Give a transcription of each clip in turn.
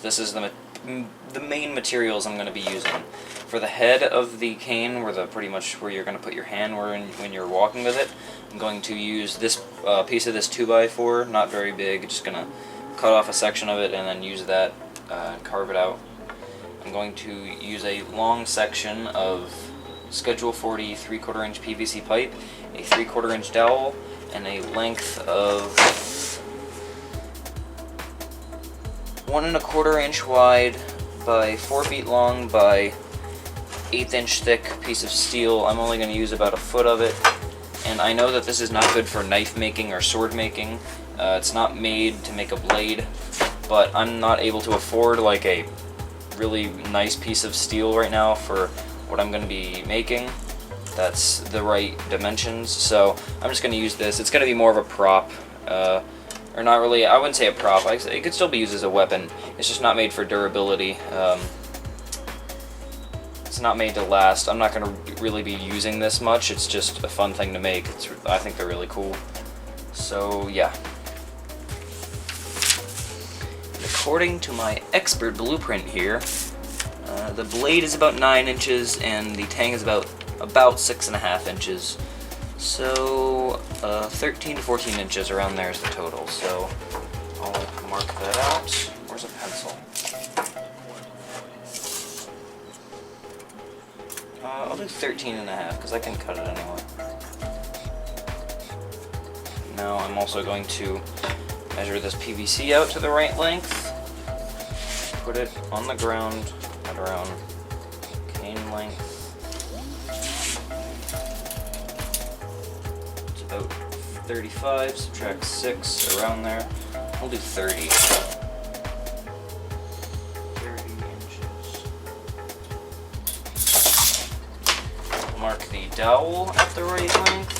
This is the main materials I'm going to be using. For the head of the cane, where pretty much where you're going to put your hand when you're walking with it, I'm going to use this piece of this 2x4, not very big, just going to cut off a section of it and then use that and carve it out. I'm going to use a long section of Schedule 40 3/4 inch PVC pipe, a 3/4 inch dowel, and a length of 1 1/4 inch wide by 4 feet long by 1/8 inch thick piece of steel. I'm only going to use about a foot of it, and I know that this is not good for knife making or sword making. It's not made to make a blade, but I'm not able to afford like a really nice piece of steel right now for what I'm going to be making. That's the right dimensions, so I'm just going to use this. It's going to be more of a prop. Or not really, I wouldn't say a prop. It could still be used as a weapon. It's just not made for durability. It's not made to last. I'm not going to really be using this much. It's just a fun thing to make. I think they're really cool. So, yeah. According to my expert blueprint here, the blade is about 9 inches and the tang is about 6.5 inches. So 13 to 14 inches around there is the total. So I'll mark that out. Where's a pencil? I'll do 13.5 because I can cut it anyway. Now I'm also going to measure this PVC out to the right length. Put it on the ground at around cane length. About 35, subtract 6, around there. We'll do 30. 30 inches. Mark the dowel at the right length.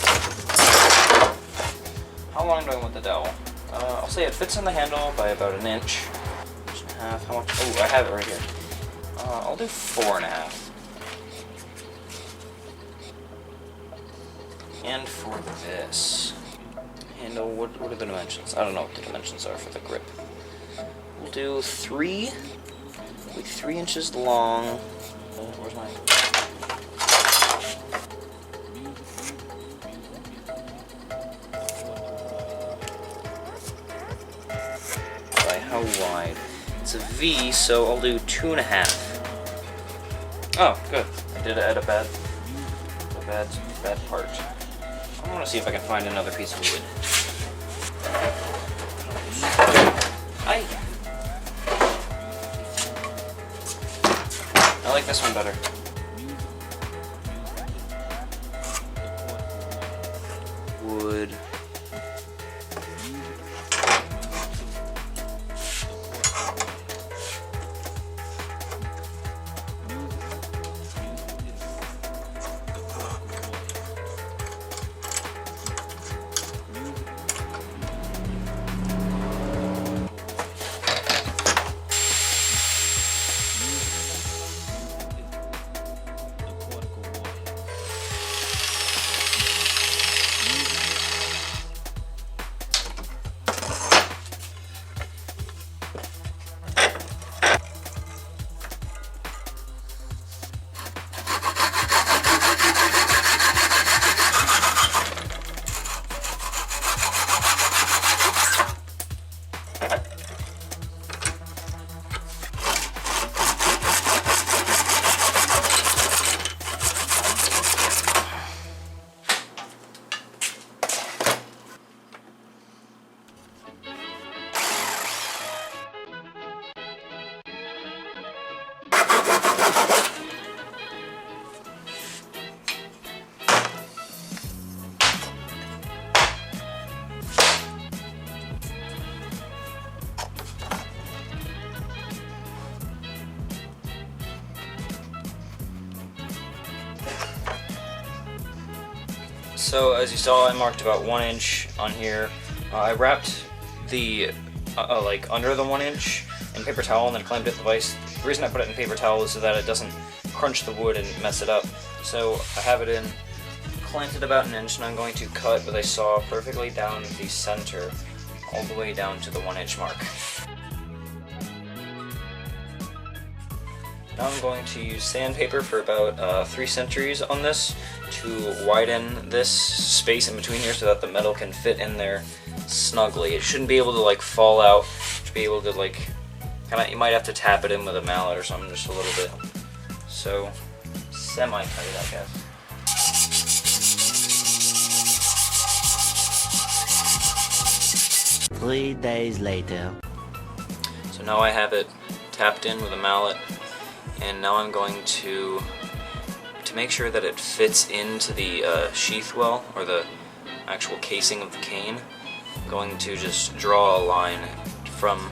How long do I want the dowel? I'll say it fits in the handle by about 1 inch. 1.5. How much? Oh, I have it right here. I'll do 4.5. And for this handle, what are the dimensions? I don't know what the dimensions are for the grip. We'll do 3. It'll be 3 inches long. Where's my... By how wide? It's a V, so I'll do 2.5. Oh, good. I did it at a bad part. I want to see if I can find another piece of wood. I like this one better. Wood. So as you saw, I marked about 1 inch on here. I wrapped the like under the 1 inch in paper towel and then clamped it with vise. The reason I put it in paper towel is so that it doesn't crunch the wood and mess it up. So I have it in planted about an inch, and I'm going to cut with a saw perfectly down the center, all the way down to the 1 inch mark. Now I'm going to use sandpaper for about 3 centuries on this to widen this space in between here so that the metal can fit in there snugly. It shouldn't be able to like fall out. It should be able to like kind of, you might have to tap it in with a mallet or something just a little bit. So semi-tight, I guess. 3 days later. So now I have it tapped in with a mallet, and now I'm going to make sure that it fits into the sheath well, or the actual casing of the cane. I'm going to just draw a line from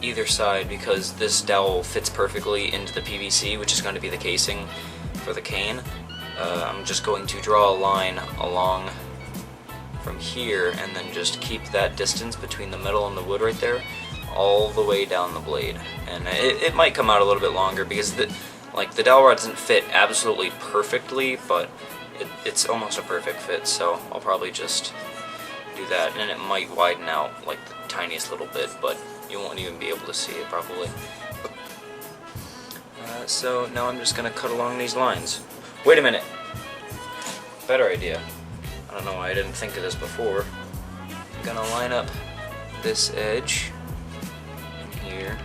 either side because this dowel fits perfectly into the PVC, which is going to be the casing for the cane. I'm just going to draw a line along from here and then just keep that distance between the metal and the wood right there all the way down the blade. And it might come out a little bit longer because the dowel rod doesn't fit absolutely perfectly, but it's almost a perfect fit, so I'll probably just do that, and it might widen out like the tiniest little bit, but you won't even be able to see it probably. So now I'm just going to cut along these lines. Wait a minute! Better idea. I don't know why I didn't think of this before. I'm going to line up this edge in here.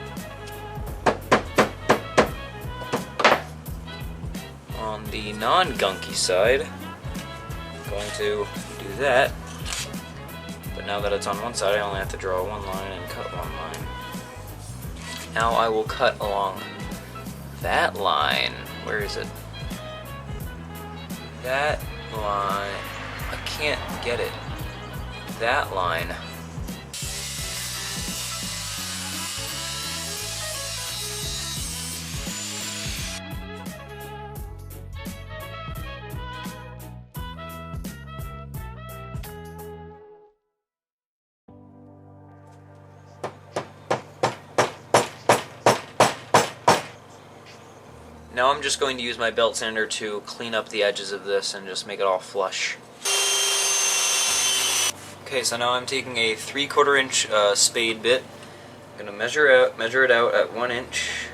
On the non-gunky side, I'm going to do that. But now that it's on one side, I only have to draw one line and cut one line. Now I will cut along that line. Where is it? That line. I can't get it. That line. Now I'm just going to use my belt sander to clean up the edges of this and just make it all flush. Okay, so now I'm taking a 3/4 inch spade bit. I'm going to measure it out at 1 inch.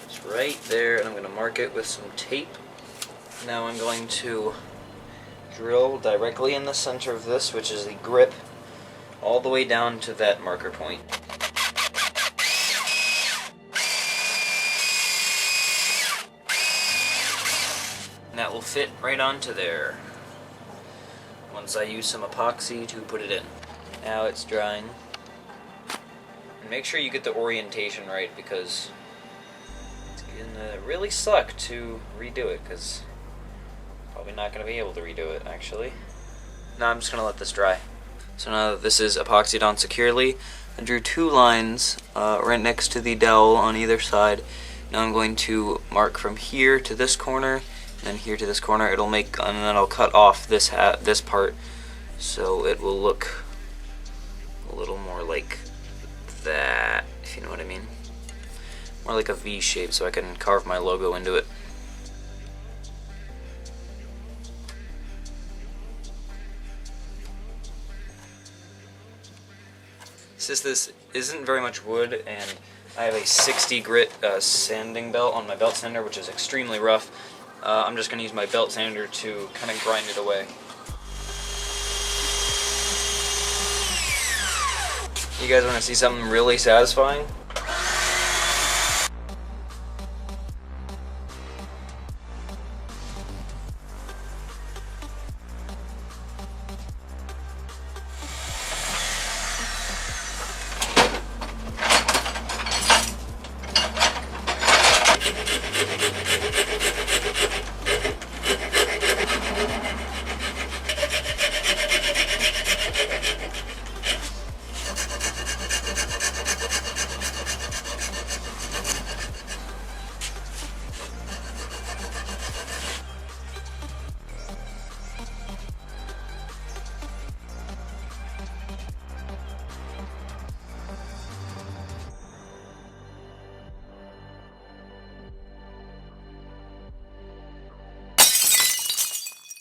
It's right there, and I'm going to mark it with some tape. Now I'm going to drill directly in the center of this, which is the grip, all the way down to that marker point. And that will fit right onto there once I use some epoxy to put it in. Now it's drying. And make sure you get the orientation right, because it's gonna really suck to redo it, because probably not gonna be able to redo it actually. Now I'm just gonna let this dry. So now that this is epoxied on securely, I drew 2 lines right next to the dowel on either side. Now I'm going to mark from here to this corner, and then here to this corner. It'll make, and then I'll cut off this part, so it will look a little more like that, if you know what I mean. More like a V shape, so I can carve my logo into it. Since this isn't very much wood, and I have a 60 grit sanding belt on my belt sander, which is extremely rough, I'm just going to use my belt sander to kind of grind it away. You guys want to see something really satisfying?